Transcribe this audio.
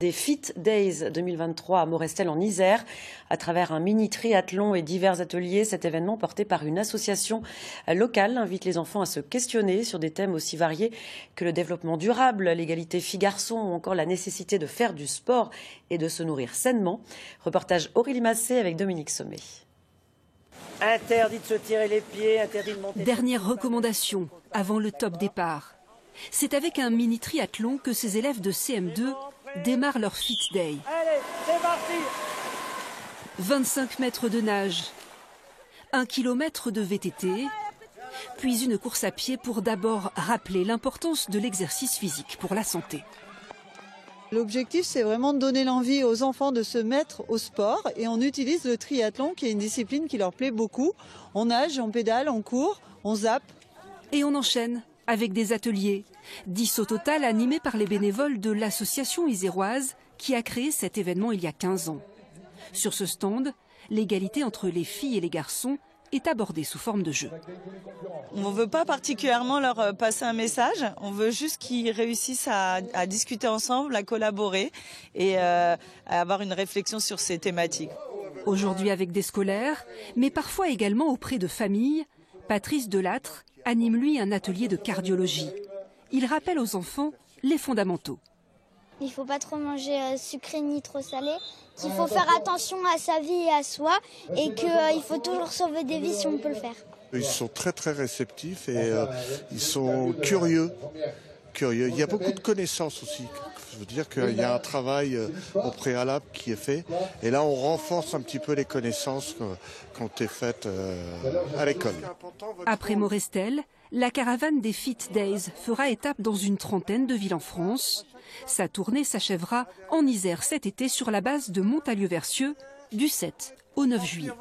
Des Fit Days 2023 à Morestel en Isère. À travers un mini triathlon et divers ateliers, cet événement porté par une association locale invite les enfants à se questionner sur des thèmes aussi variés que le développement durable, l'égalité filles-garçons ou encore la nécessité de faire du sport et de se nourrir sainement. Reportage Aurélie Massé avec Dominique Sommet. Interdit de se tirer les pieds, interdit de monter. Dernière recommandation avant le top départ. C'est avec un mini triathlon que ces élèves de CM2 démarrent leur Fit Day. Allez, c'est parti! 25 mètres de nage, 1 kilomètre de VTT, puis une course à pied pour d'abord rappeler l'importance de l'exercice physique pour la santé. L'objectif, c'est vraiment de donner l'envie aux enfants de se mettre au sport et on utilise le triathlon qui est une discipline qui leur plaît beaucoup. On nage, on pédale, on court, on zappe. Et on enchaîne avec des ateliers, 10 au total animés par les bénévoles de l'association iséroise qui a créé cet événement il y a 15 ans. Sur ce stand, l'égalité entre les filles et les garçons est abordée sous forme de jeu. On ne veut pas particulièrement leur passer un message, on veut juste qu'ils réussissent à discuter ensemble, à collaborer et à avoir une réflexion sur ces thématiques. Aujourd'hui avec des scolaires, mais parfois également auprès de familles, Patrice Delattre anime lui un atelier de cardiologie. Il rappelle aux enfants les fondamentaux. Il ne faut pas trop manger sucré ni trop salé, qu'il faut faire attention à sa vie et à soi et qu'il faut toujours sauver des vies si on peut le faire. Ils sont très réceptifs et ils sont curieux. Il y a beaucoup de connaissances aussi. Je veux dire qu'il y a un travail au préalable qui est fait. Et là, on renforce un petit peu les connaissances qui ont été faites à l'école. Après Morestel, la caravane des Fit Days fera étape dans une trentaine de villes en France. Sa tournée s'achèvera en Isère cet été sur la base de Montalieu-Versieux du 7 au 9 juillet.